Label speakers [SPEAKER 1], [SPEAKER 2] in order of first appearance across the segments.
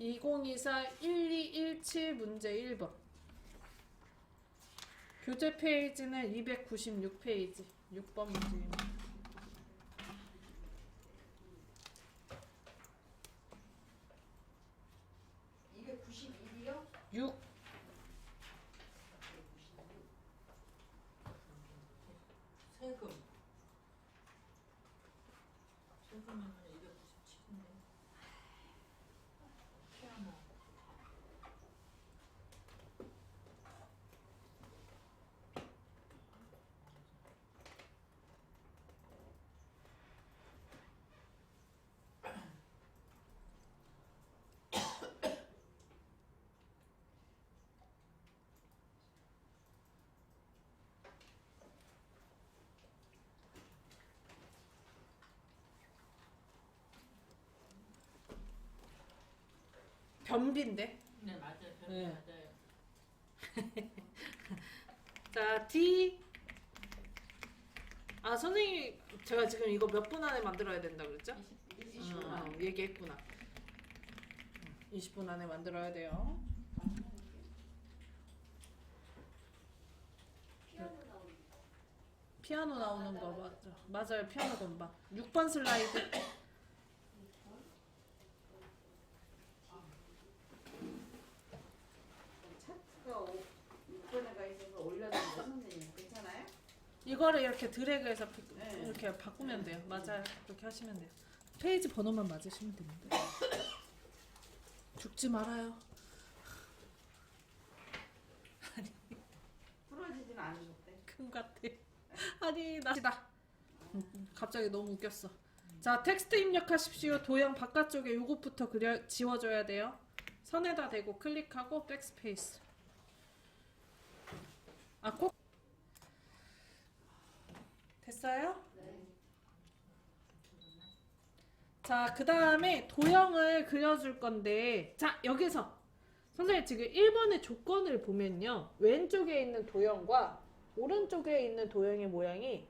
[SPEAKER 1] 2024-1217 문제 1번. 교재 페이지는 296페이지 6번 문제입니다.
[SPEAKER 2] 291이요?
[SPEAKER 1] 6.
[SPEAKER 2] 세금. 세금은 297인데. 피아노.
[SPEAKER 1] 변비인데.
[SPEAKER 2] 네, 맞아요.
[SPEAKER 1] 네.
[SPEAKER 2] 맞아요.
[SPEAKER 1] 자, D. 아, 선생님, 제가 지금 이거 몇 분 안에 만들어야 된다 그랬죠?
[SPEAKER 2] 20분.
[SPEAKER 1] 얘기했구나. 20분 안에 만들어야 돼요. 피아노 나오는 거 맞죠? 맞아요. 피아노 건반. 6번 슬라이드.
[SPEAKER 3] 차트가 6번에가 있어서 올려놨는데 선생님 괜찮아요?
[SPEAKER 1] 이거를 이렇게 드래그해서
[SPEAKER 3] 네.
[SPEAKER 1] 이렇게 바꾸면 돼요. 맞아요. 그렇게 하시면 돼요. 페이지 번호만 맞으시면 됩니다. 죽지 말아요.
[SPEAKER 3] 부러지진 않으셨대.
[SPEAKER 1] 큰 같아. 아니 나시다. 갑자기 너무 웃겼어. 자, 텍스트 입력하십시오. 도형 바깥쪽에 요것부터 지워줘야 돼요. 선에다 대고 클릭하고 백스페이스. 아, 꼭 됐어요?
[SPEAKER 3] 네.
[SPEAKER 1] 자, 그 다음에 도형을 그려줄 건데, 자, 여기서 선생님 지금 1번의 조건을 보면요, 왼쪽에 있는 도형과 오른쪽에 있는 도형의 모양이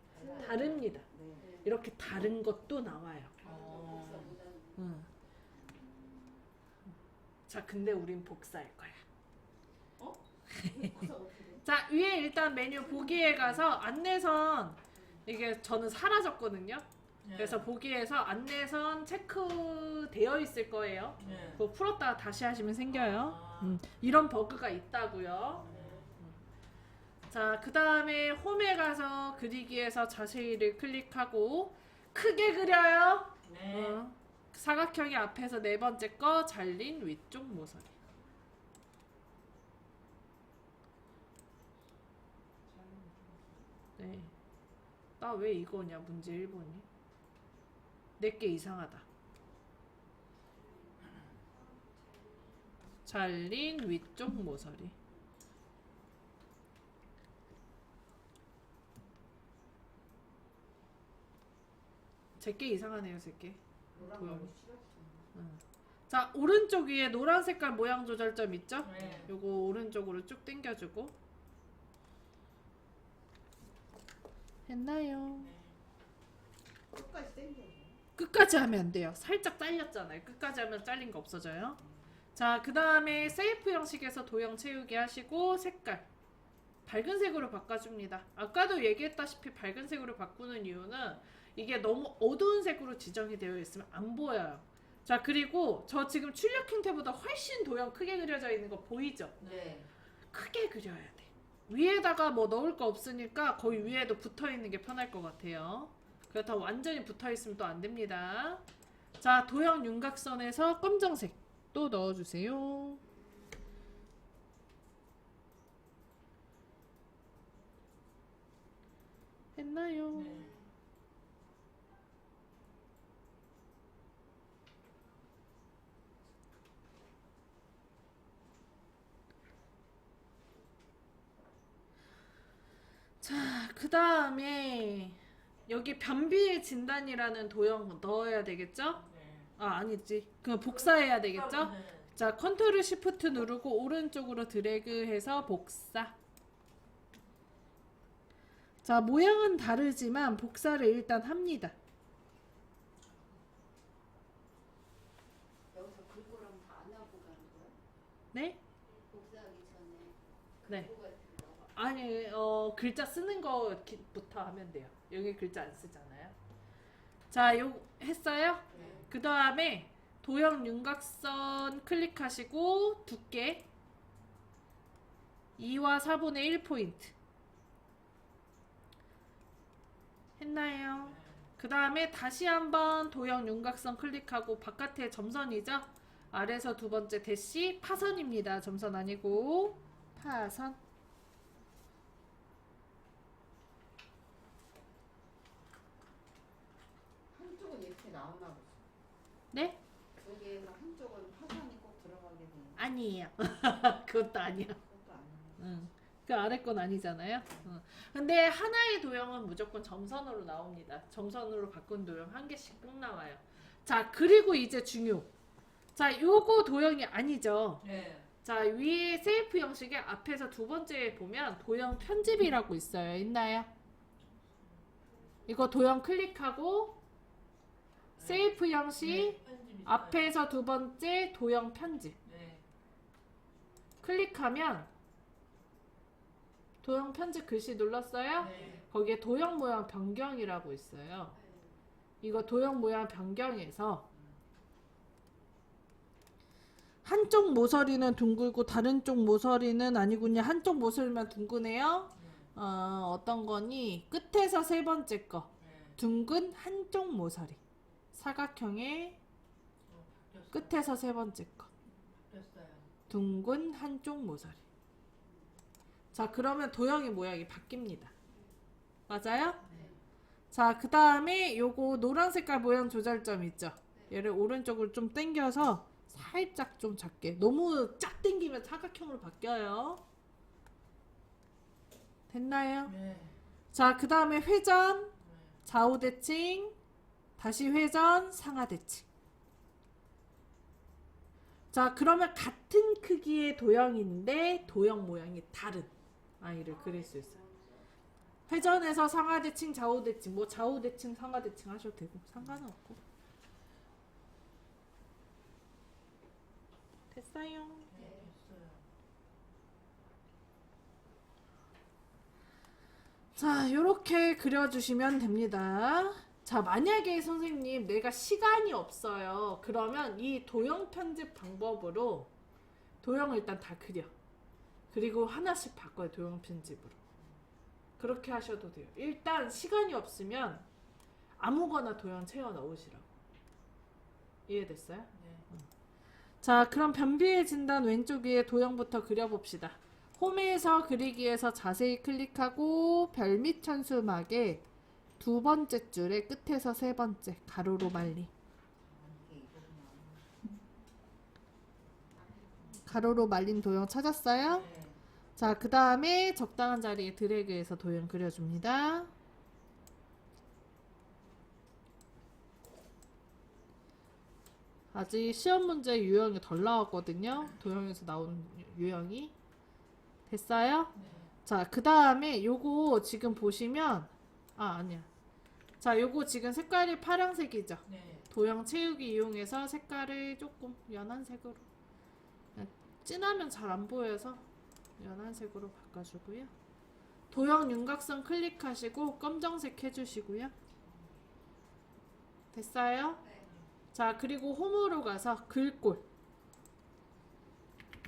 [SPEAKER 1] 다릅니다.
[SPEAKER 3] 네.
[SPEAKER 1] 이렇게 다른 것도 나와요. 자, 근데 우린 복사할 거야. 자, 위에 일단 메뉴 보기에 가서 안내선, 이게 저는 사라졌거든요.
[SPEAKER 2] 네.
[SPEAKER 1] 그래서 보기에서 안내선 체크되어 있을 거예요.
[SPEAKER 2] 네.
[SPEAKER 1] 그거 풀었다가 다시 하시면 생겨요.
[SPEAKER 2] 아.
[SPEAKER 1] 이런 버그가 있다고요. 자, 그 다음에 홈에 가서 그리기에서 자세히를 클릭하고 크게 그려요.
[SPEAKER 2] 네.
[SPEAKER 1] 사각형이 앞에서 네 번째 거 잘린 위쪽 모서리. 네. 나 왜 이거냐 문제 1번이. 내게 이상하다. 잘린 위쪽 모서리. 제게 이상하네요, 제게. 도형. 자, 오른쪽 위에 노란 색깔 모양 조절점 있죠?
[SPEAKER 2] 네.
[SPEAKER 1] 요거 오른쪽으로 쭉 당겨주고. 했나요?
[SPEAKER 3] 끝까지 당겨.
[SPEAKER 1] 끝까지 하면 안 돼요. 살짝 잘렸잖아요. 끝까지 하면 잘린 거 없어져요. 자, 그 다음에 세이프 형식에서 도형 채우기 하시고 색깔 밝은 색으로 바꿔줍니다. 아까도 얘기했다시피 밝은 색으로 바꾸는 이유는 이게 너무 어두운 색으로 지정이 되어 있으면 안 보여요. 자, 그리고 저 지금 출력 힌트보다 훨씬 도형 크게 그려져 있는 거 보이죠?
[SPEAKER 2] 네.
[SPEAKER 1] 크게 그려야 돼. 위에다가 뭐 넣을 거 없으니까 거기 위에도 붙어 있는 게 편할 것 같아요. 그렇다고 완전히 붙어 있으면 또 안 됩니다. 자, 도형 윤곽선에서 검정색 또 넣어주세요. 했나요?
[SPEAKER 2] 네.
[SPEAKER 1] 자, 그 다음에 여기 변비의 진단이라는 도형 넣어야 되겠죠?
[SPEAKER 2] 네.
[SPEAKER 1] 아, 아니지. 그럼 복사해야 되겠죠?
[SPEAKER 2] 네.
[SPEAKER 1] 자, 컨트롤 시프트 누르고 오른쪽으로 드래그해서 복사. 자, 모양은 다르지만 복사를 일단 합니다.
[SPEAKER 3] 여기서 글꼴은 다 안 하고
[SPEAKER 1] 네?
[SPEAKER 4] 복사하기 전에
[SPEAKER 1] 네.
[SPEAKER 4] 그거 들어가.
[SPEAKER 1] 아니 글자 쓰는 거부터 하면 돼요. 여기 글자 안 쓰잖아요. 자, 요 했어요?
[SPEAKER 4] 네.
[SPEAKER 1] 그 다음에 도형 윤곽선 클릭하시고 두께 2와 4분의 1포인트 했나요? 그 다음에 다시 한번 도형 윤곽선 클릭하고 바깥에 점선이죠? 아래에서 두 번째 대시 파선입니다. 점선 아니고 파선.
[SPEAKER 3] 한쪽은 이렇게 나오나 보죠.
[SPEAKER 1] 네?
[SPEAKER 3] 여기에서 한쪽은 파선이 꼭 들어가게 되는.
[SPEAKER 1] 아니에요. 그것도 아니야.
[SPEAKER 3] 그것도 아니에요.
[SPEAKER 1] 응. 그 아래 건 아니잖아요. 응. 근데 하나의 도형은 무조건 점선으로 나옵니다. 점선으로 바꾼 도형 한 개씩 꼭 나와요. 자, 그리고 이제 중요. 자, 요거 도형이 아니죠.
[SPEAKER 2] 네.
[SPEAKER 1] 자, 위에 세이프 형식의 앞에서 두 번째에 보면 도형 편집이라고 있어요. 있나요? 이거 도형 클릭하고 세이프 형식
[SPEAKER 2] 편집이
[SPEAKER 1] 앞에서 두 번째 도형 편집
[SPEAKER 2] 네.
[SPEAKER 1] 클릭하면 도형 편집 글씨 눌렀어요?
[SPEAKER 2] 네.
[SPEAKER 1] 거기에 도형 모양 변경이라고 있어요. 이거 도형 모양 변경에서 한쪽 모서리는 둥글고 다른 쪽 모서리는 아니군요. 한쪽 모서리만 둥그네요. 어떤 거니? 끝에서 세 번째 거.
[SPEAKER 2] 네.
[SPEAKER 1] 둥근 한쪽 모서리. 사각형의 끝에서 세 번째 거.
[SPEAKER 2] 바뀌었어요.
[SPEAKER 1] 둥근 한쪽 모서리. 자, 그러면 도형의 모양이 바뀝니다. 맞아요?
[SPEAKER 4] 네.
[SPEAKER 1] 자, 그 다음에 요거 노란 색깔 모양 조절점 있죠? 얘를 오른쪽으로 좀 당겨서 살짝 좀 작게. 너무 쫙 당기면 사각형으로 바뀌어요. 됐나요?
[SPEAKER 2] 네.
[SPEAKER 1] 자, 그 다음에 회전, 좌우 대칭, 다시 회전, 상하 대칭. 자, 그러면 같은 크기의 도형인데 도형 모양이 다른 아이를 그릴 수 있어요. 회전에서 상하 대칭, 좌우 대칭, 뭐 좌우 대칭, 상하 대칭 하셔도 되고 상관은 없고. 됐어요.
[SPEAKER 2] 네. 됐어요.
[SPEAKER 1] 자, 요렇게 그려주시면 됩니다. 자, 만약에 선생님 내가 시간이 없어요. 그러면 이 도형 편집 방법으로 도형을 일단 다 그려. 그리고 하나씩 바꿔요. 도형 편집으로. 그렇게 하셔도 돼요. 일단 시간이 없으면 아무거나 도형 채워 넣으시라고. 이해됐어요?
[SPEAKER 2] 네.
[SPEAKER 1] 자, 그럼 변비의 진단 왼쪽 위에 도형부터 그려봅시다. 홈에서 그리기에서 자세히 클릭하고 별빛 천수막에 두 번째 줄에 끝에서 세 번째 가로로 말림. 가로로 말린 도형 찾았어요?
[SPEAKER 2] 네.
[SPEAKER 1] 자, 그 다음에 적당한 자리에 드래그해서 도형 그려줍니다. 아직 시험 문제 유형이 덜 나왔거든요. 도형에서 나온 유형이. 됐어요?
[SPEAKER 2] 네.
[SPEAKER 1] 자, 그 다음에 요거 지금 보시면 아니야. 자, 요거 지금 색깔이 파란색이죠.
[SPEAKER 2] 네.
[SPEAKER 1] 도형 채우기 이용해서 색깔을 조금 연한 색으로, 진하면 잘 안 보여서 연한 색으로 바꿔주고요. 도형 윤곽선 클릭하시고 검정색 해주시고요. 됐어요?
[SPEAKER 4] 네.
[SPEAKER 1] 자, 그리고 홈으로 가서 글꼴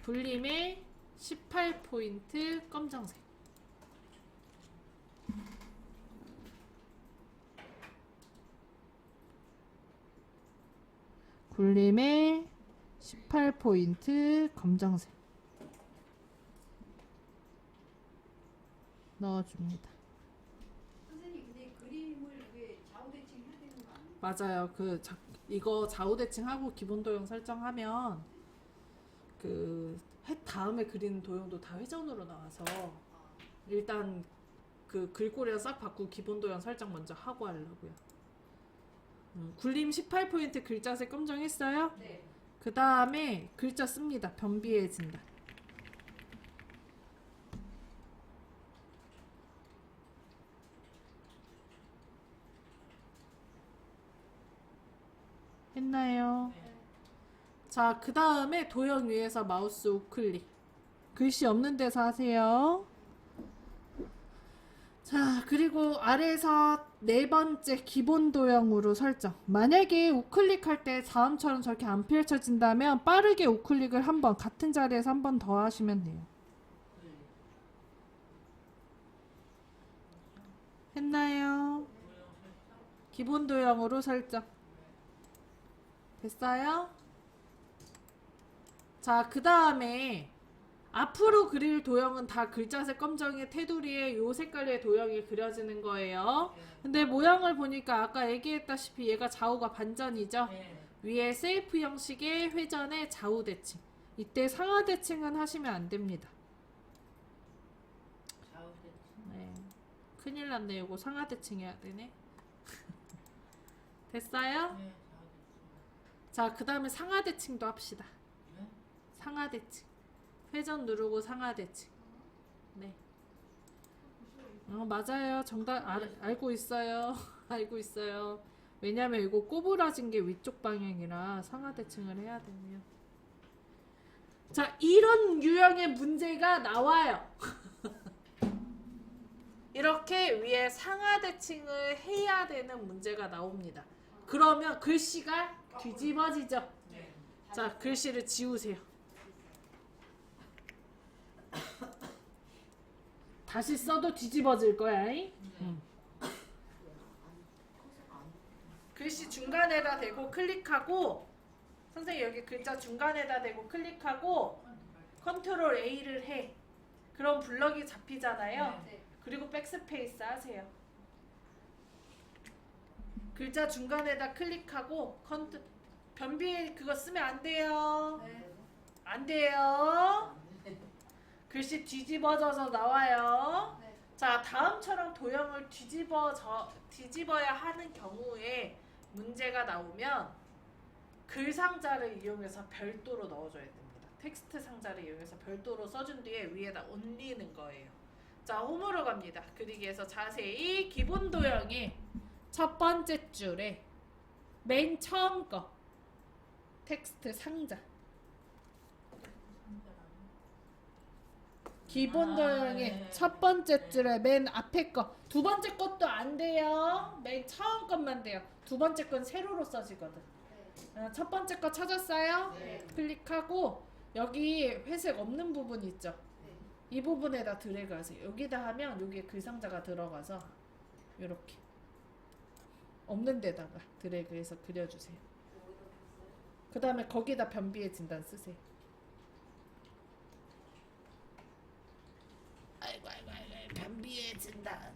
[SPEAKER 1] 불림의 18포인트 검정색. 굴림의 18포인트 검정색 넣어줍니다.
[SPEAKER 4] 선생님 근데 그림을 왜 좌우대칭 해야 되는 거 아니에요?
[SPEAKER 1] 맞아요. 이거 좌우대칭하고 기본 도형 설정하면 그 다음에 그리는 도형도 다 회전으로 나와서 일단 그 글꼴이랑 싹 바꾸고 기본 도형 설정 먼저 하고 하려고요. 굴림 18포인트 글자색 검정했어요?
[SPEAKER 4] 네.
[SPEAKER 1] 그 다음에 글자 씁니다. 변비해진다. 했나요?
[SPEAKER 2] 네.
[SPEAKER 1] 자, 그 다음에 도형 위에서 마우스 우클릭. 글씨 없는 데서 하세요. 자, 그리고 아래에서 네 번째 기본 도형으로 설정. 만약에 우클릭할 때 다음처럼 저렇게 안 펼쳐진다면 빠르게 우클릭을 한번 같은 자리에서 한 번 더 하시면 돼요. 했나요? 기본 도형으로 설정. 됐어요? 자, 그 다음에 앞으로 그릴 도형은 다 글자색 검정의 테두리에 요 색깔의 도형이 그려지는 거예요. 근데 모양을 보니까 아까 얘기했다시피 얘가 좌우가 반전이죠. 위에 셀프 형식의 회전의 좌우 대칭. 이때 상하 대칭은 하시면 안 됩니다. 네. 큰일 났네. 요거 상하 대칭 해야 되네. 됐어요? 자, 그 다음에 상하 대칭도 합시다. 상하 대칭. 회전 누르고 상하 대칭. 네. 맞아요. 정답 알고 있어요. 알고 있어요. 왜냐면 이거 꼬부라진 게 위쪽 방향이라 상하 대칭을 해야 되네요. 자, 이런 유형의 문제가 나와요. 이렇게 위에 상하 대칭을 해야 되는 문제가 나옵니다. 그러면 글씨가 뒤집어지죠. 자, 글씨를 지우세요. 다시 써도 뒤집어질 거야. 글씨 중간에다 대고 클릭하고, 선생님 여기 글자 중간에다 대고 클릭하고 컨트롤 A를 해. 그럼 블럭이 잡히잖아요.
[SPEAKER 4] 네.
[SPEAKER 1] 그리고 백스페이스 하세요. 글자 중간에다 클릭하고 변비 그거 쓰면 안 돼요.
[SPEAKER 4] 네.
[SPEAKER 1] 안 돼요. 글씨 뒤집어져서 나와요.
[SPEAKER 4] 네.
[SPEAKER 1] 자, 다음처럼 도형을 뒤집어야 하는 경우에 문제가 나오면 글 상자를 이용해서 별도로 넣어줘야 됩니다. 텍스트 상자를 이용해서 별도로 써준 뒤에 위에다 올리는 거예요. 자, 홈으로 갑니다. 그리기에서 자세히 기본 도형의 첫 번째 줄에 맨 처음 거 텍스트 상자. 기본 도형의 첫 번째 줄에 맨 앞에 거. 두 번째 것도 안 돼요. 맨 처음 것만 돼요. 두 번째 건 세로로 써지거든. 첫 번째 거 찾았어요?
[SPEAKER 3] 네.
[SPEAKER 1] 클릭하고 여기 회색 없는 부분 있죠? 이 부분에다 드래그 하세요. 여기다 하면 여기에 글 상자가 들어가서 이렇게 없는 데다가 드래그해서 그려주세요. 그 다음에 거기다 변비의 진단 쓰세요. 아이고 변비의 진단.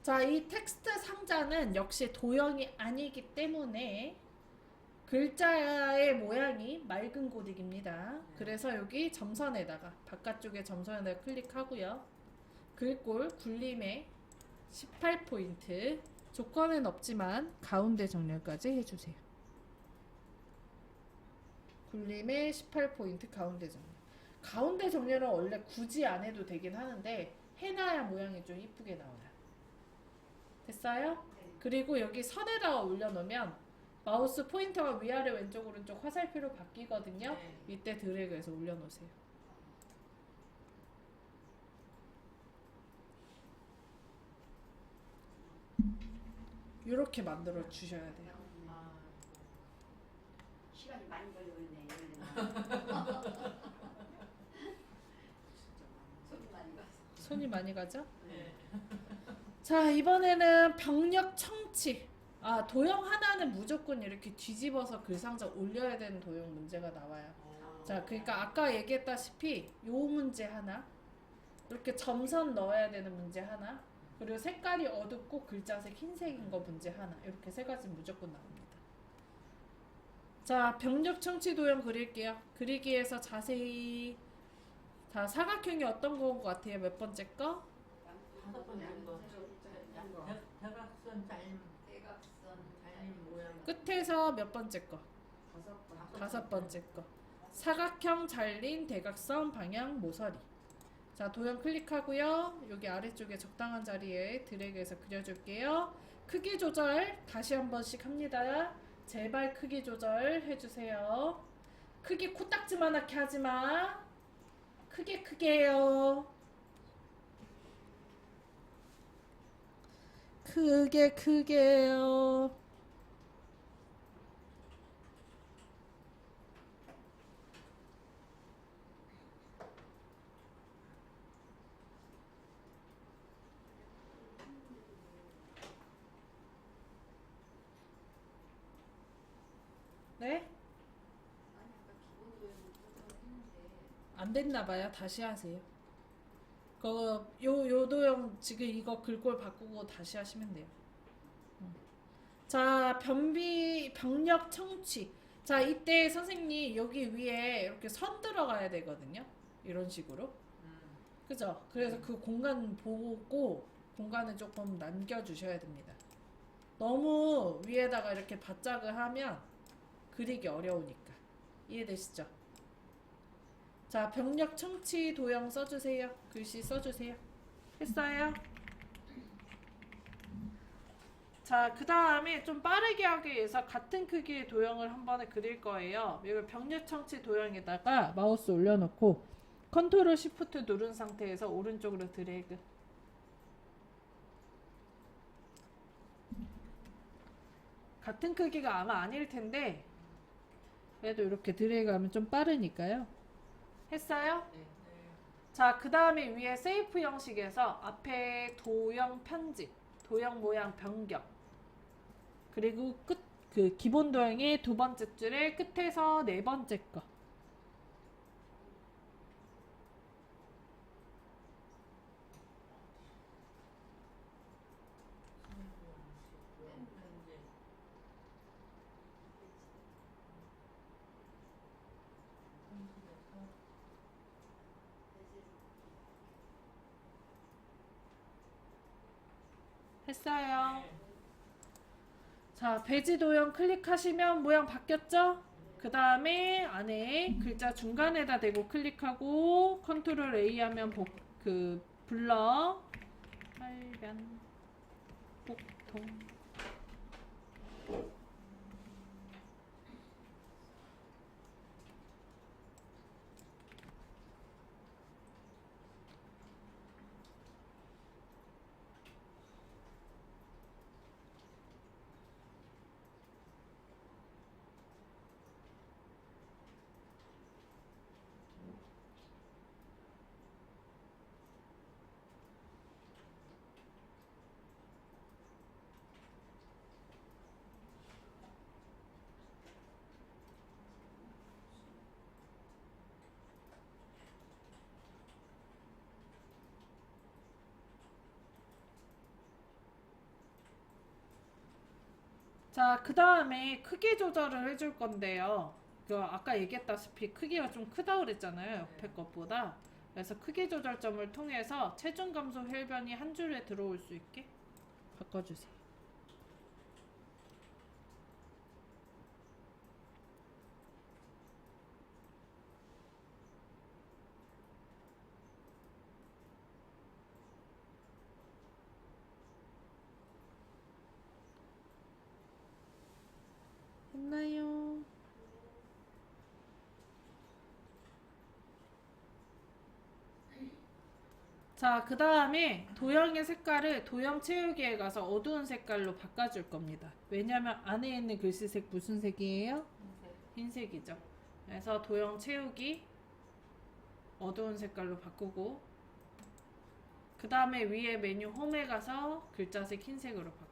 [SPEAKER 1] 자, 이 텍스트 상자는 역시 도형이 아니기 때문에 글자의 모양이 맑은 고딕입니다. 그래서 여기 점선에다가 바깥쪽에 점선에다가 클릭하고요. 글꼴 굴림에 18포인트 조건은 없지만 가운데 정렬까지 해주세요. 굴림에 18포인트 가운데 정렬. 가운데 정렬은 원래 굳이 안 해도 되긴 하는데 해놔야 모양이 좀 이쁘게 나와요. 됐어요? 그리고 여기 선에다가 올려놓으면 마우스 포인터가 위아래 왼쪽 오른쪽 화살표로 바뀌거든요. 이때 드래그해서 올려놓으세요. 이렇게 만들어 주셔야 돼요.
[SPEAKER 4] 시간이 많이 걸리네. 손이 많이 가서.
[SPEAKER 1] 손이 많이 가죠? 자, 이번에는 병력 청취. 도형 하나는 무조건 이렇게 뒤집어서 글상자 올려야 되는 도형 문제가 나와요. 자, 그러니까 아까 얘기했다시피 요 문제 하나, 이렇게 점선 넣어야 되는 문제 하나, 그리고 색깔이 어둡고 글자색 흰색인 거 문제 하나, 이렇게 세 가지 무조건 나옵니다. 자, 병력 청취 도형 그릴게요. 그리기에서 자세히. 자, 사각형이 어떤 거 같아요? 몇 번째 거?
[SPEAKER 2] 다섯 번째 거. 대각선 잘린 모양.
[SPEAKER 1] 끝에서 몇 번째 거?
[SPEAKER 3] 다섯 번.
[SPEAKER 1] 다섯 번째 거. 사각형 잘린 대각선 방향 모서리. 자, 도형 클릭하고요. 여기 아래쪽에 적당한 자리에 드래그해서 그려줄게요. 크기 조절 다시 한 번씩 합니다. 제발 크기 조절 해주세요. 크기 코딱지만하게 하지마. 크게 해요. 크게 해요. 네?
[SPEAKER 4] 아니 아까 기본 도형을 했는데
[SPEAKER 1] 안 됐나봐요. 다시 하세요. 요 도형 지금 이거 글꼴 바꾸고 다시 하시면 돼요. 자, 병력 청취. 자, 이때 선생님 여기 위에 이렇게 선 들어가야 되거든요. 이런 식으로. 그죠? 그래서 그 공간 보고 공간을 조금 남겨주셔야 됩니다. 너무 위에다가 이렇게 바짝을 하면 그리기 어려우니까. 이해되시죠? 자, 병력 청취 도형 써주세요. 글씨 써주세요. 했어요? 자, 그 다음에 좀 빠르게 하기 위해서 같은 크기의 도형을 한 번에 그릴 거예요. 이걸 병력 청취 도형에다가 마우스 올려놓고 컨트롤 시프트 누른 상태에서 오른쪽으로 드래그. 같은 크기가 아마 아닐 텐데 그래도 이렇게 드래그 하면 좀 빠르니까요. 했어요?
[SPEAKER 2] 네.
[SPEAKER 1] 자, 그 다음에 위에 세이프 형식에서 앞에 도형 편집, 도형 모양 변경, 그리고 그 기본 도형의 두 번째 줄의 끝에서 네 번째 거. 했어요. 자, 배지 도형 클릭하시면 모양 바뀌었죠? 그 다음에 안에 글자 중간에다 대고 클릭하고 컨트롤 A 하면 블럭 빨간 복통. 자, 그 다음에 크기 조절을 해줄 건데요. 아까 얘기했다시피 크기가 좀 크다고 그랬잖아요. 옆에 것보다. 그래서 크기 조절점을 통해서 체중 감소 혈변이 한 줄에 들어올 수 있게 바꿔주세요. 했나요? 자, 그 다음에 도형의 색깔을 도형 채우기에 가서 어두운 색깔로 바꿔줄 겁니다. 왜냐면 안에 있는 글씨색 무슨 색이에요? 흰색이죠. 그래서 도형 채우기 어두운 색깔로 바꾸고 그 다음에 위에 메뉴 홈에 가서 글자색 흰색으로 바꿉니다.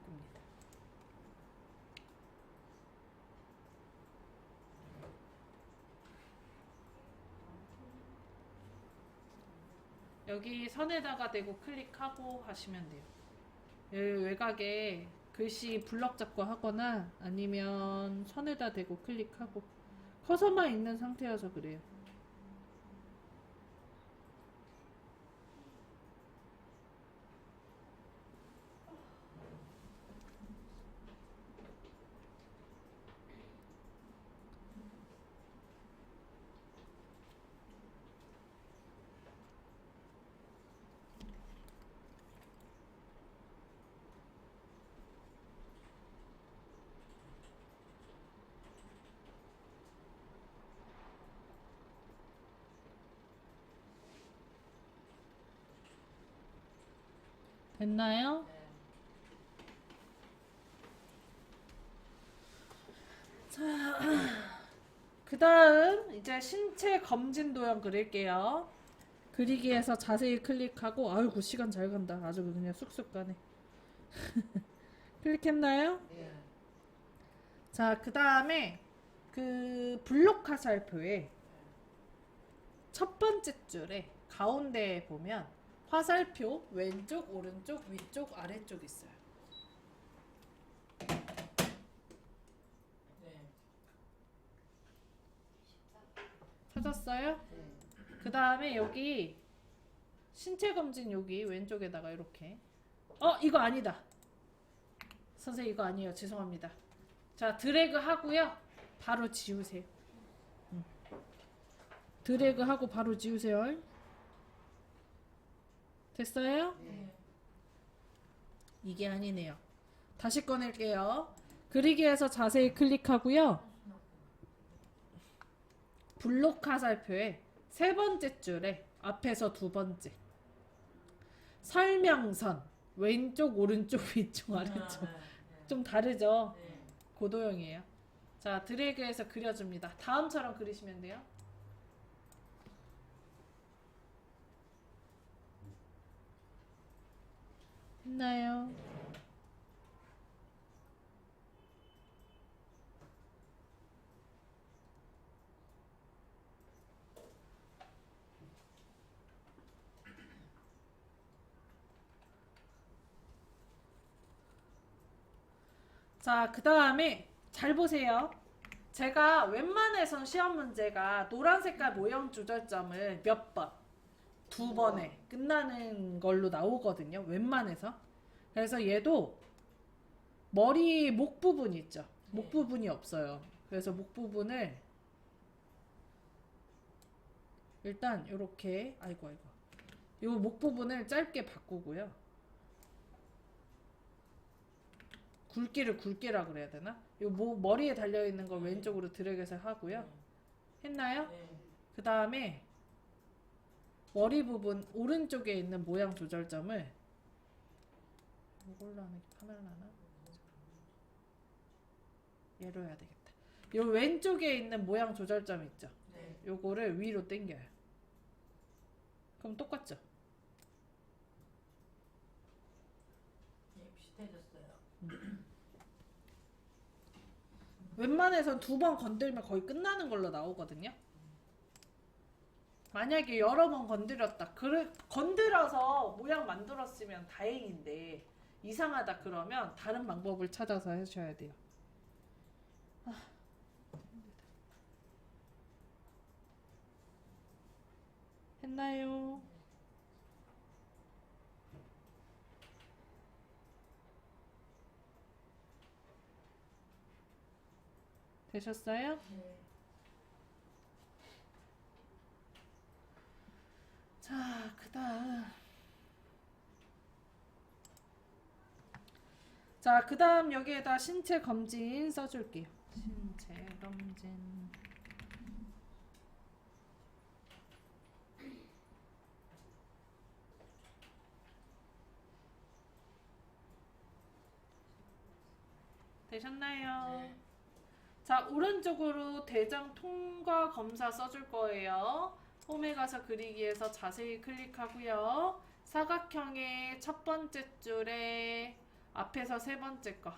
[SPEAKER 1] 여기 선에다가 대고 클릭하고 하시면 돼요. 여기 외곽에 글씨 블럭 잡고 하거나 아니면 선에다 대고 클릭하고 커서만 있는 상태여서 그래요. 됐나요?
[SPEAKER 2] 네.
[SPEAKER 1] 그 다음 이제 신체 검진 도형 그릴게요. 그리기에서 자세히 클릭하고, 아이고 시간 잘 간다. 아주 그냥 쑥쑥 가네. 클릭했나요?
[SPEAKER 3] 네.
[SPEAKER 1] 자, 그 다음에 그 블록 화살표에 첫 번째 줄에 가운데에 보면 화살표 왼쪽, 오른쪽, 위쪽, 아래쪽 있어요.
[SPEAKER 2] 네.
[SPEAKER 1] 찾았어요?
[SPEAKER 3] 네.
[SPEAKER 1] 그 다음에 여기 신체 검진 여기 왼쪽에다가 이렇게 이거 아니다. 선생님 이거 아니에요. 죄송합니다. 자, 드래그 하고요. 바로 지우세요. 드래그 하고 바로 지우세요. 됐어요?
[SPEAKER 3] 네.
[SPEAKER 1] 이게 아니네요. 다시 꺼낼게요. 그리기에서 자세히 클릭하고요. 블록 화살표에 세 번째 줄에 앞에서 두 번째 설명선 왼쪽 오른쪽 위쪽 아래쪽
[SPEAKER 2] 네.
[SPEAKER 1] 좀 다르죠?
[SPEAKER 2] 네.
[SPEAKER 1] 고도형이에요. 자, 드래그해서 그려줍니다. 다음처럼 그리시면 돼요. 했나요? 자, 그 다음에 잘 보세요. 제가 웬만해선 시험 문제가 노란 색깔 모형 조절점을 몇 번, 두 번에 끝나는 걸로 나오거든요. 웬만해서. 그래서 얘도 머리 목 부분 있죠. 목 부분이 없어요. 그래서 목 부분을 일단 이렇게 아이고 요 목 부분을 짧게 바꾸고요. 굵기라 그래야 되나? 요 머리에 달려 있는 걸 왼쪽으로 드래그해서 하고요. 했나요?
[SPEAKER 2] 네.
[SPEAKER 1] 그 다음에 머리 부분 오른쪽에 있는 모양 조절점을 이걸로 하는 게 카메라나? 얘로 해야 되겠다. 요 왼쪽에 있는 모양 조절점 있죠?
[SPEAKER 2] 네.
[SPEAKER 1] 요거를 위로 당겨요. 그럼 똑같죠?
[SPEAKER 2] 네. 비슷해졌어요.
[SPEAKER 1] 웬만해선 두 번 건들면 거의 끝나는 걸로 나오거든요. 만약에 여러 번 건드렸다. 건드려서 모양 만들었으면 다행인데 이상하다 그러면 다른 방법을 찾아서 하셔야 돼요. 했나요? 되셨어요?
[SPEAKER 2] 네.
[SPEAKER 1] 자, 그 다음. 자, 그 다음 여기에다 신체 검진 써줄게요. 신체 검진. 되셨나요?
[SPEAKER 2] 네.
[SPEAKER 1] 자, 오른쪽으로 대장 통과 검사 써줄 거예요. 홈에 가서 그리기에서 자세히 클릭하고요. 사각형의 첫 번째 줄에 앞에서 세 번째 거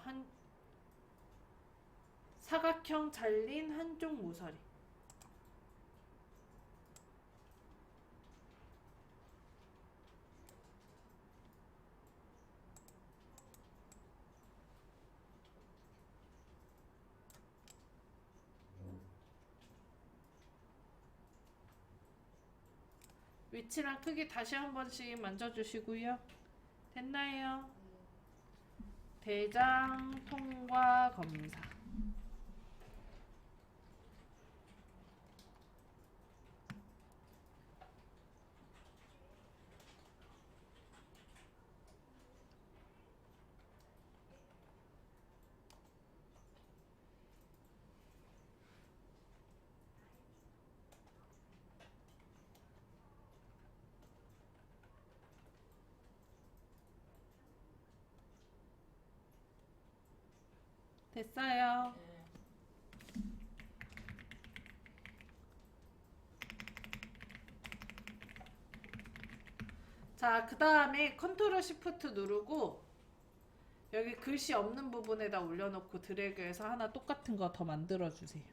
[SPEAKER 1] 사각형 잘린 한쪽 모서리. 위치랑 크기 다시 한 번씩 만져주시고요. 됐나요? 대장 통과 검사. 됐어요.
[SPEAKER 2] 네.
[SPEAKER 1] 자, 그 다음에 컨트롤 시프트 누르고 여기 글씨 없는 부분에다 올려놓고 드래그해서 하나 똑같은 거 더 만들어 주세요.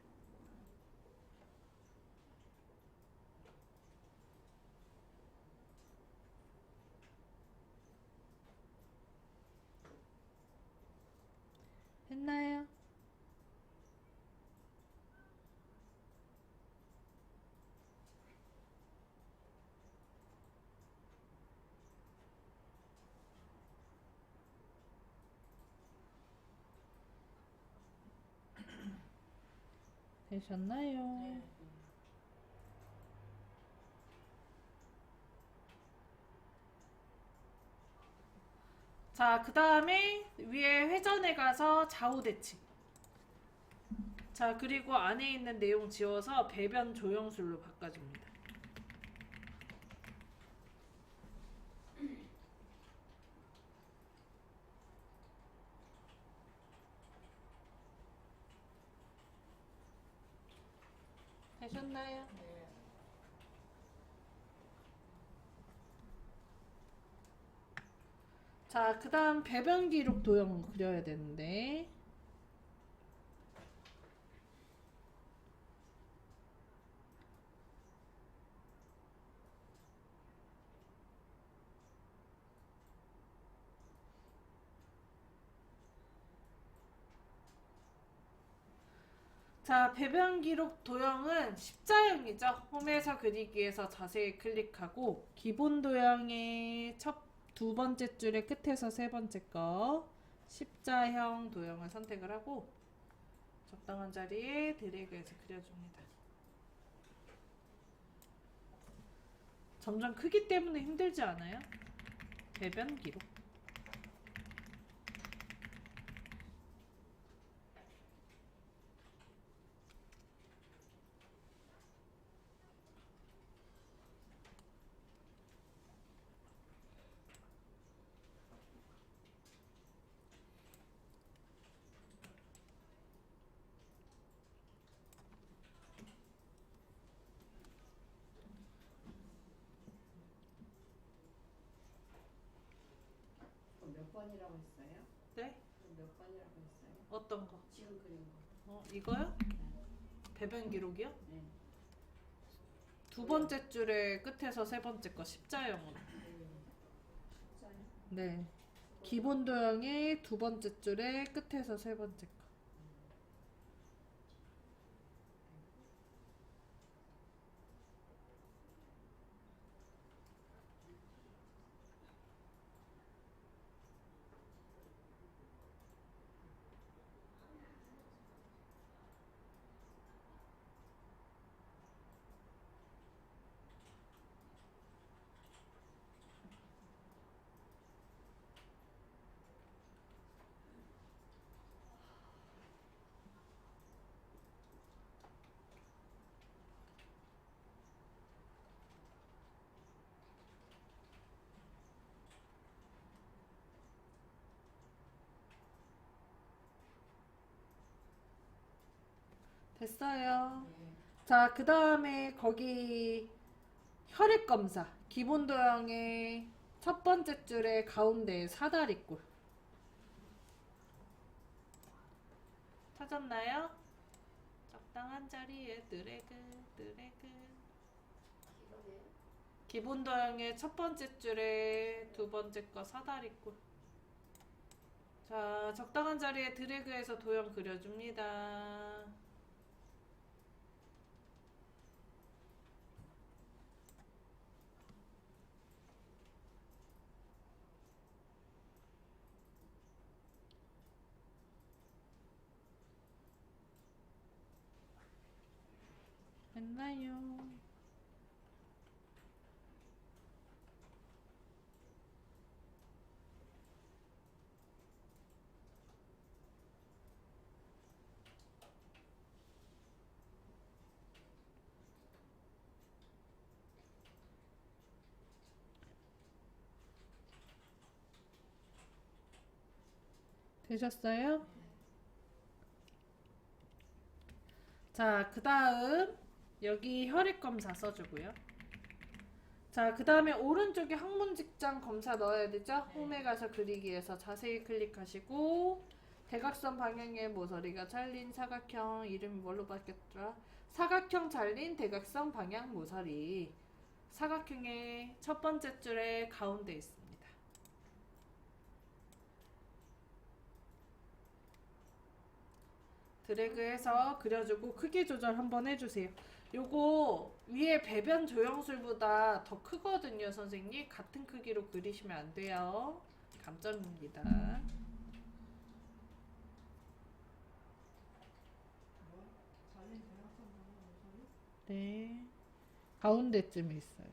[SPEAKER 1] 했나요? 되셨나요?
[SPEAKER 2] 네.
[SPEAKER 1] 자, 그 다음에 위에 회전해 가서 좌우 대칭. 자, 그리고 안에 있는 내용 지워서 배변 조형술로 바꿔줍니다. 되셨나요?
[SPEAKER 2] 네.
[SPEAKER 1] 자, 그 다음 배변 기록 도형 그려야 되는데 자, 배변 기록 도형은 십자형이죠. 홈에서 그리기에서 자세히 클릭하고 기본 도형의 두 번째 줄의 끝에서 세 번째 거 십자형 도형을 선택을 하고 적당한 자리에 드래그해서 그려줍니다. 점점 크기 때문에 힘들지 않아요? 배변 기록.
[SPEAKER 3] 그거 몇 번이라고 했어요?
[SPEAKER 1] 네?
[SPEAKER 3] 그거 몇 번이라고 했어요?
[SPEAKER 1] 어떤 거?
[SPEAKER 3] 지금 그린 거.
[SPEAKER 1] 이거요? 배변 기록이요?
[SPEAKER 3] 네.
[SPEAKER 1] 두 번째 줄의 끝에서 세 번째 거 십자형으로.
[SPEAKER 3] 진짜요?
[SPEAKER 1] 네. 기본 도형의 두 번째 줄의 끝에서 세 번째 거. 됐어요.
[SPEAKER 2] 네.
[SPEAKER 1] 자, 그 다음에 거기 혈액 검사. 기본 도형의 첫 번째 줄의 가운데 사다리꼴. 찾았나요? 적당한 자리에 드래그.
[SPEAKER 4] 이거네.
[SPEAKER 1] 기본 도형의 첫 번째 줄에 두 번째 거 사다리꼴. 자, 적당한 자리에 드래그해서 도형 그려줍니다. 됐나요? 되셨어요? 자, 그 다음 여기 혈액 검사 써주고요. 자, 그 다음에 오른쪽에 학문 직장 검사 넣어야 되죠?
[SPEAKER 2] 네.
[SPEAKER 1] 홈에 가서 그리기에서 자세히 클릭하시고 대각선 방향의 모서리가 잘린 사각형 이름이 뭘로 바뀌었더라? 사각형 잘린 대각선 방향 모서리. 사각형의 첫 번째 줄의 가운데 있습니다. 드래그해서 그려주고 크기 조절 한번 해주세요. 요거 위에 배변 조형술보다 더 크거든요, 선생님. 같은 크기로 그리시면 안 돼요. 감점입니다.
[SPEAKER 3] 잘린 대학생 보는 모서리?
[SPEAKER 1] 네. 가운데쯤에 있어요.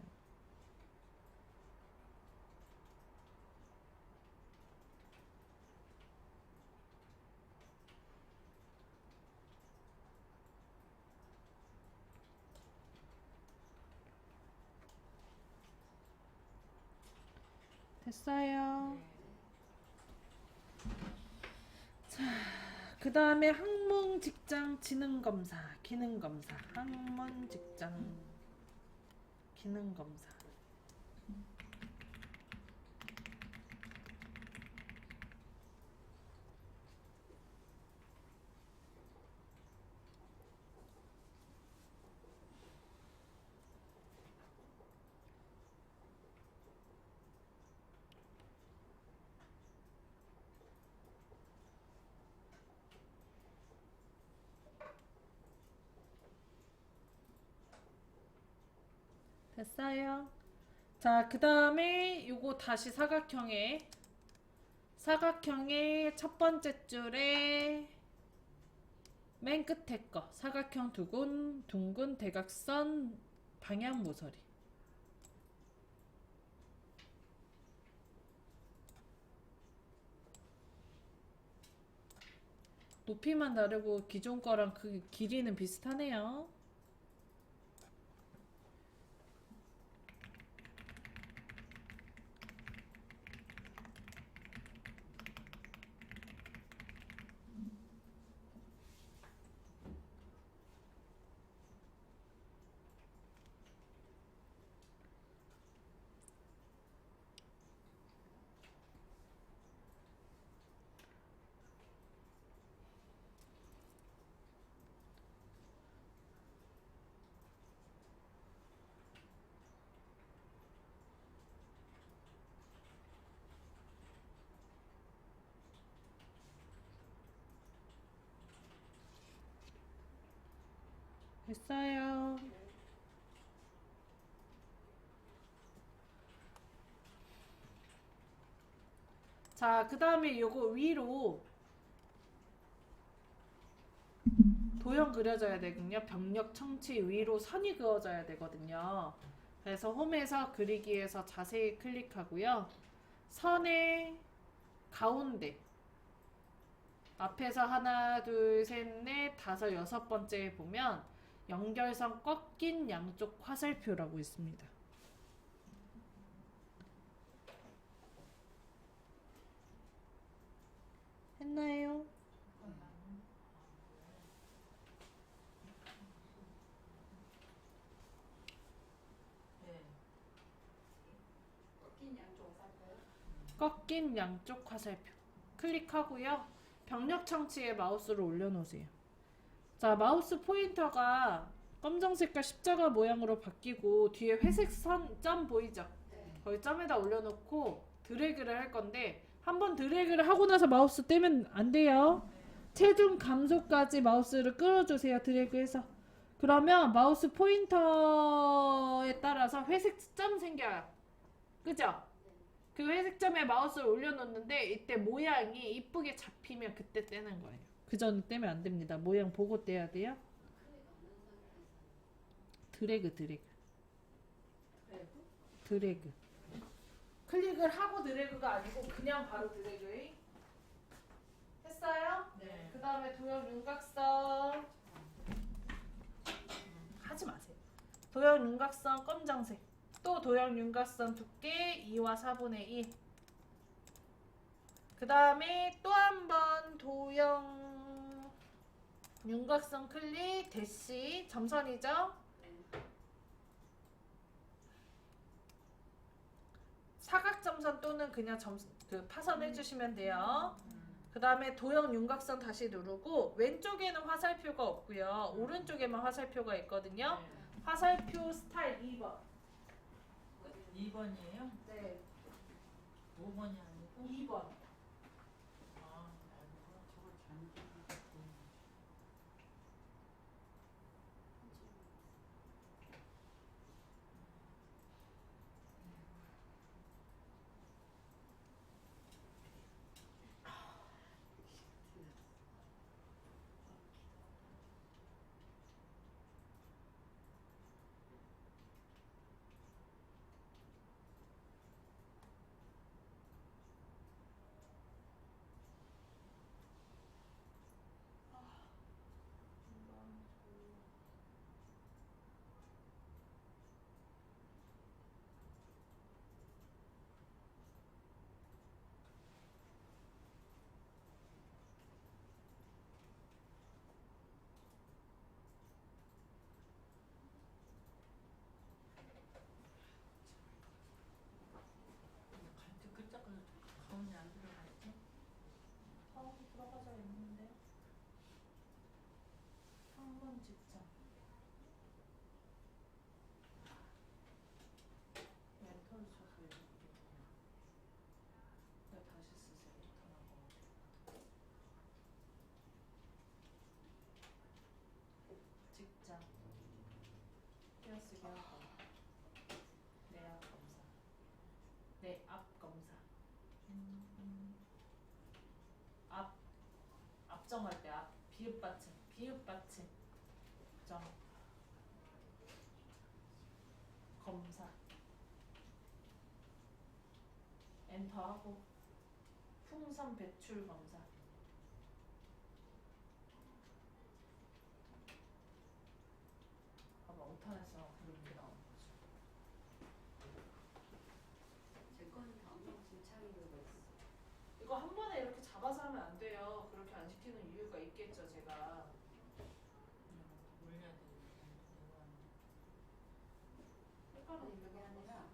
[SPEAKER 1] 됐어요. 그 다음에 학문 직장 지능 검사, 기능 검사, 학문 직장 기능 검사. 됐어요. 자, 그 다음에 요거 다시 사각형의 첫 번째 줄에 맨 끝에 거 사각형 둥근 대각선 방향 모서리. 높이만 다르고 기존 거랑 그 길이는 비슷하네요. 됐어요. 자, 그 다음에 요거 위로 도형 그려져야 되거든요. 병력 청치 위로 선이 그어져야 되거든요. 그래서 홈에서 그리기에서 자세히 클릭하고요. 선의 가운데 앞에서 하나, 둘, 셋, 넷, 다섯, 여섯 번째에 보면 연결선 꺾인 양쪽 화살표라고 있습니다. 했나요?
[SPEAKER 2] 네.
[SPEAKER 4] 꺾인 양쪽 화살표요?
[SPEAKER 1] 꺾인 양쪽 화살표 클릭하고요. 병력 청치에 마우스를 올려놓으세요. 자, 마우스 포인터가 검정 색깔 십자가 모양으로 바뀌고 뒤에 회색 점 보이죠?
[SPEAKER 4] 네.
[SPEAKER 1] 거기 점에다 올려놓고 드래그를 할 건데 한번 드래그를 하고 나서 마우스 떼면 안 돼요. 체중 감소까지 마우스를 끌어주세요. 드래그해서. 그러면 마우스 포인터에 따라서 회색 점 생겨요. 그죠? 그 회색 점에 마우스를 올려놓는데 이때 모양이 이쁘게 잡히면 그때 떼는 거예요. 그 전에 떼면 안 됩니다. 모양 보고 떼야 돼요. 드래그. 클릭을 하고 드래그가 아니고 그냥 바로 드래그. 했어요?
[SPEAKER 2] 네.
[SPEAKER 1] 그 다음에 도형 윤곽선 하지 마세요. 도형 윤곽선 검정색. 또 도형 윤곽선 두께 2와 4분의 1. 그 다음에 또 한 번 도형 윤곽선 클릭 대시 점선이죠? 사각점선 또는 그냥 파선해 주시면 돼요. 그 다음에 도형 윤곽선 다시 누르고 왼쪽에는 화살표가 없고요. 오른쪽에만 화살표가 있거든요. 화살표 스타일 2번.
[SPEAKER 2] 2번이에요?
[SPEAKER 1] 네.
[SPEAKER 2] 5번이 아니고?
[SPEAKER 1] 2번.
[SPEAKER 2] 아, 저걸 잘못 갈때 끝자까지 가운데 안 들어갔지?
[SPEAKER 1] 들어가져 있는데 3번 직접 엔터를 쳐서 이렇게 다시 쓰세요. 엔터라고 직접 띄어쓰기 하고 내앞 검사 내앞 검사 앞 앞정할 때 앞 비읍 받침 정 검사 엔터하고 풍선 배출 검사 봐봐 오탄에서 그런 게 나오는 거죠.
[SPEAKER 4] 제 거는 다 엉망진창이라고 있어.
[SPEAKER 1] 이거 한 번에 이렇게 잡아서 하면 안 돼요. 그렇게 안 시키는 이유가 있겠죠 제가.
[SPEAKER 2] 올려야 되니까
[SPEAKER 4] 아니 그게 아니라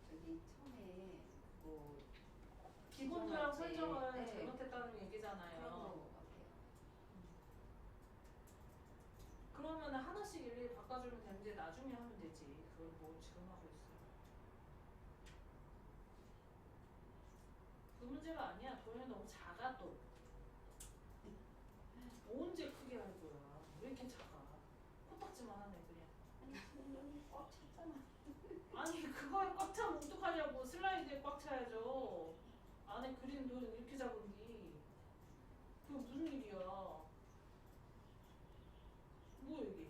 [SPEAKER 4] 저기 처음에 뭐
[SPEAKER 1] 기본 도형 설정을
[SPEAKER 4] 네.
[SPEAKER 1] 잘못했다는
[SPEAKER 4] 그런
[SPEAKER 1] 얘기잖아요.
[SPEAKER 4] 거 같아요.
[SPEAKER 1] 그러면 하나씩 일일이 바꿔주면 되는데 나중에 하면 되지. 그걸 뭐 지금 하고 있어. 그 문제가 아니야. 도형이 너무 작아 또. 언제 크게 할 거야? 왜 이렇게 작아? 코딱지만 하네 그냥.
[SPEAKER 4] 아니 꽉 찼잖아.
[SPEAKER 1] 아니 그거에 꽉 차면 어떡하냐고. 슬라이드에 꽉 차야죠. 안에 그린 도형 이렇게 작은디. 그게 무슨 일이야? 뭐 이게?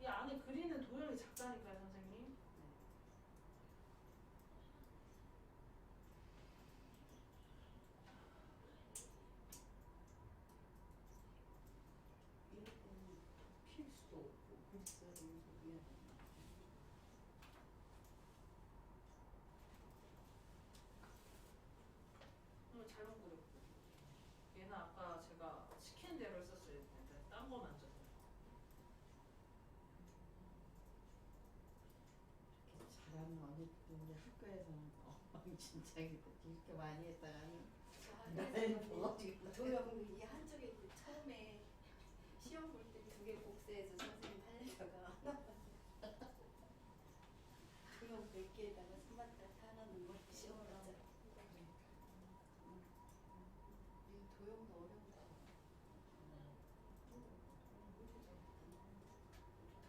[SPEAKER 1] 이 안에 그리는 도형이 작다니까요 선생님.
[SPEAKER 4] 이럴 때는 필 수도 없고 글쎄 너무 미안해.
[SPEAKER 1] 잘못 그렸고 얘는 아까 제가 시킨 대로 썼어야 했는데 딴 거 만져서
[SPEAKER 2] 잘하는 언니들이 학교에서는 엉망진창이다. 이렇게 많이 했다가는
[SPEAKER 4] 네,
[SPEAKER 2] 뭐가 지금
[SPEAKER 4] 도형 이 한쪽에 처음에 시험 볼 때 두 개 복사해서 선생님 하려다가 도형 100개에다가 3만원 사놓는 걸 시험 봤잖아. 이 도형도 어렵다.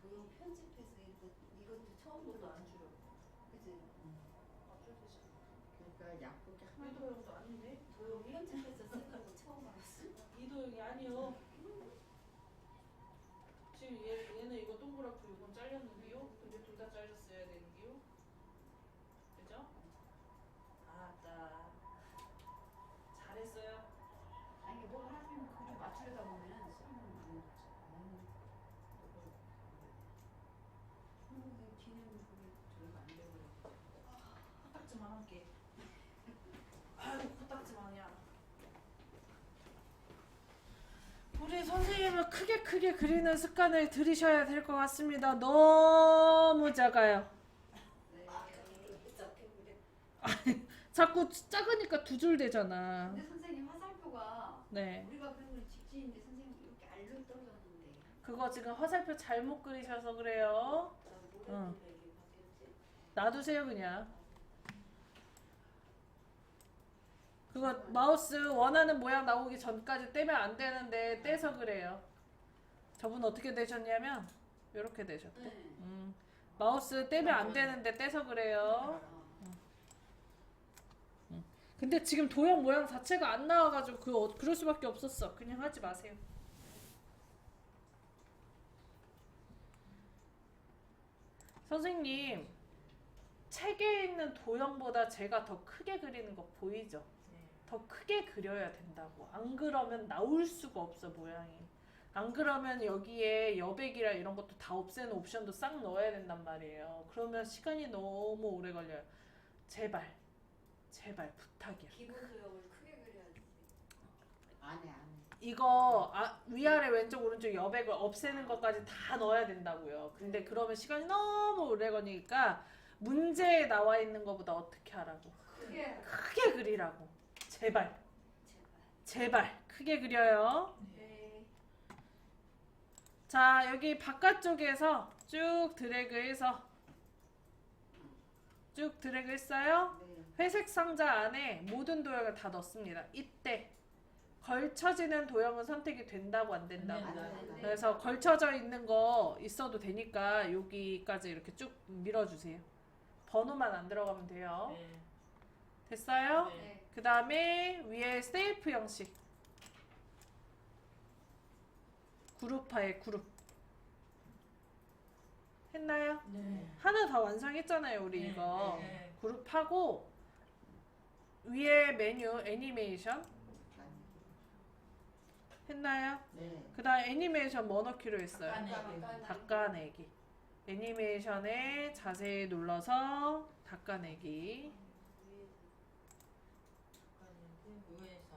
[SPEAKER 4] 도형 편집해서 이것도 처음
[SPEAKER 1] 이것도
[SPEAKER 4] 들어.
[SPEAKER 1] 안 줄여.
[SPEAKER 4] 그지?
[SPEAKER 1] 어쩔 수
[SPEAKER 2] 그러니까 약국에
[SPEAKER 1] 이
[SPEAKER 2] 하나도
[SPEAKER 1] 도형도 아닌데?
[SPEAKER 4] 도형 편집해서 쓰는 거 처음 알았어.
[SPEAKER 1] 이 도형이 아니요. 지금 얘는 이거 동그랗고 이건 잘렸는데요? 근데 둘 다 잘렸어야 되는데요? 그죠? 아따 잘했어요.
[SPEAKER 4] 아니 뭘 하면 그걸 맞추려다 보면 시험은 안 맞죠. 뒤는 그게 저희가 안 되고
[SPEAKER 1] 코딱지만 할게. 우리 선생님은 크게 그리는 습관을 들이셔야 될 것 같습니다. 너무 작아요.
[SPEAKER 2] 네.
[SPEAKER 1] 자꾸 작으니까 두 줄 되잖아.
[SPEAKER 4] 근데 선생님 화살표가
[SPEAKER 1] 네.
[SPEAKER 4] 우리가 그린 건 직진인데 선생님 이렇게 알로 떨어졌는데
[SPEAKER 1] 그거 지금 화살표 잘못 그리셔서 그래요.
[SPEAKER 4] 나
[SPEAKER 1] 응.
[SPEAKER 4] 뭐래 이게 바뀌었지?
[SPEAKER 1] 놔두세요 그냥. 그거 마우스 원하는 모양 나오기 전까지 떼면 안 되는데 떼서 그래요. 저분 어떻게 되셨냐면 이렇게 되셨대.
[SPEAKER 4] 네.
[SPEAKER 1] 마우스 떼면 안 되는데 떼서 그래요. 근데 지금 도형 모양 자체가 안 나와가지고 그럴 수밖에 없었어. 그냥 하지 마세요. 선생님, 책에 있는 도형보다 제가 더 크게 그리는 거 보이죠? 더 크게 그려야 된다고. 안 그러면 나올 수가 없어, 모양이. 안 그러면 여기에 여백이라 이런 것도 다 없애는 옵션도 싹 넣어야 된단 말이에요. 그러면 시간이 너무 오래 걸려요. 제발 부탁이야.
[SPEAKER 4] 기본 도형을 크게 그려야지.
[SPEAKER 2] 안 해.
[SPEAKER 1] 이거 위아래 왼쪽 오른쪽 여백을 없애는 것까지 다 넣어야 된다고요. 근데 그러면 시간이 너무 오래 걸리니까 문제에 나와 있는 것보다 어떻게 하라고? 크게 그리라고. 제발 크게 그려요.
[SPEAKER 4] 네.
[SPEAKER 1] 자, 여기 바깥쪽에서 쭉 드래그해서 쭉 드래그했어요.
[SPEAKER 2] 네.
[SPEAKER 1] 회색 상자 안에 모든 도형을 다 넣습니다. 이때 걸쳐지는 도형은 선택이 된다고 안 된다고.
[SPEAKER 2] 네.
[SPEAKER 1] 그래서 걸쳐져 있는 거 있어도 되니까 여기까지 이렇게 쭉 밀어주세요. 번호만 안 들어가면 돼요. 됐어요?
[SPEAKER 4] 네.
[SPEAKER 1] 그 다음에 위에 세이프 형식. 그룹화의 그룹. 했나요?
[SPEAKER 3] 네.
[SPEAKER 1] 하나 다 완성했잖아요, 우리
[SPEAKER 3] 네,
[SPEAKER 1] 이거.
[SPEAKER 3] 네.
[SPEAKER 1] 그룹하고 위에 메뉴 애니메이션 했나요?
[SPEAKER 2] 네.
[SPEAKER 1] 그 다음 애니메이션 뭐 넣기로 했어요?
[SPEAKER 3] 닦아내기.
[SPEAKER 1] 닦아내기. 애니메이션에 자세히 눌러서 닦아내기.
[SPEAKER 3] 위에서.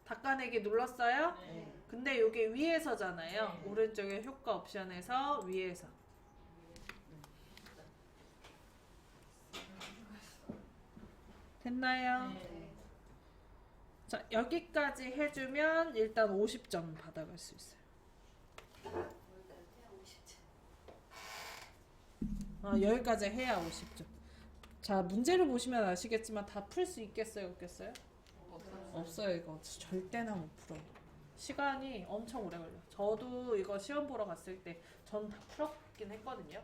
[SPEAKER 1] 닦아내기 눌렀어요?
[SPEAKER 2] 네.
[SPEAKER 1] 근데 이게 위에서잖아요.
[SPEAKER 3] 네.
[SPEAKER 1] 오른쪽에 효과 옵션에서 위에서. 됐나요?
[SPEAKER 3] 네.
[SPEAKER 1] 자, 여기까지 해주면 일단 50점 받아갈 수 있어요. 여기까지 해야 50점. 자, 문제를 보시면 아시겠지만 다 풀 수 있겠어요, 없겠어요? 없어요. 이거 절대나 못 풀어요. 시간이 엄청 오래 걸려. 저도 이거 시험 보러 갔을 때 전 다 풀었긴 했거든요.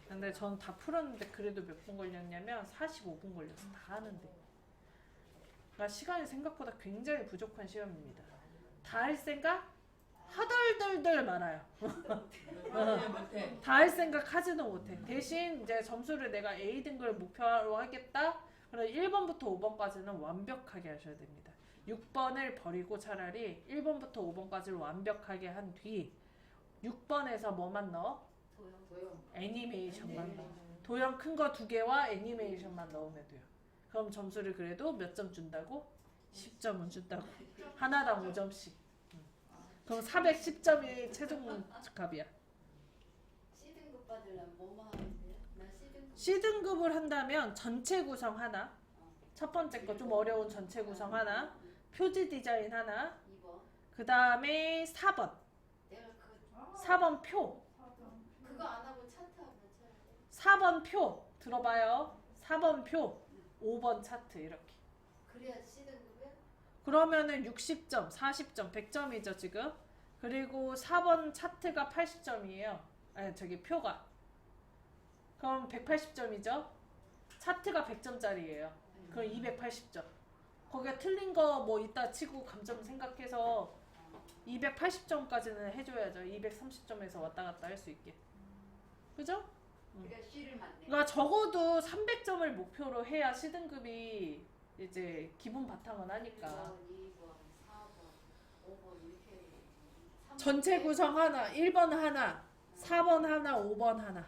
[SPEAKER 1] 근데 전 다 풀었는데 그래도 몇 분 걸렸냐면 45분 걸렸어. 다 하는데. 그러니까 시간이 생각보다 굉장히 부족한 시험입니다. 다 할 생각? 하덜덜덜 말아요. 다 할 생각 하지도 못해. 대신 이제 점수를 내가 A등급을 목표로 하겠다. 그럼 1번부터 5번까지는 완벽하게 하셔야 됩니다. 6번을 버리고 차라리 1번부터 5번까지를 완벽하게 한 뒤 6번에서 뭐만 넣어?
[SPEAKER 2] 도형.
[SPEAKER 1] 애니메이션만 넣어. 도형 큰 거 2개와 애니메이션만 넣으면 돼요. 그럼 점수를 그래도 몇 점 준다고? 10점은 준다고. 하나당 5점씩. 그럼 410점이 최종 값이야.
[SPEAKER 4] C등급 받으려면 뭐뭐 하면 돼요? 나 C등급.
[SPEAKER 1] C등급을 한다면 전체 구성 하나, 첫 번째 거 좀 어려운 전체 구성 하나, 표지 디자인 하나,
[SPEAKER 4] 2번.
[SPEAKER 1] 그 다음에 4번.
[SPEAKER 4] 내가
[SPEAKER 1] 4번 표.
[SPEAKER 4] 그거 안 하고 차트 하면 쳐야 돼.
[SPEAKER 1] 4번 표. 들어봐요. 4번 표. 5번 차트 이렇게.
[SPEAKER 4] 그래야 C등급이야?
[SPEAKER 1] 그러면은 60점, 40점, 100점이죠 지금. 그리고 4번 차트가 80점이에요. 아니 저기 표가. 그럼 180점이죠. 차트가 100점짜리예요. 그럼 280점. 거기에 틀린 거 뭐 있다 치고 감점 생각해서 280점까지는 해줘야죠. 230점에서 왔다 갔다 할 수 있게. 그죠?
[SPEAKER 4] 그러니까 C를 맞네.
[SPEAKER 1] 그러니까 적어도 300점을 목표로 해야 C등급이 이제 기본 바탕은 하니까.
[SPEAKER 4] 2번, 4번, 5번 이렇게.
[SPEAKER 1] 전체 구성 하나, 1번 하나, 4번 하나, 5번 하나.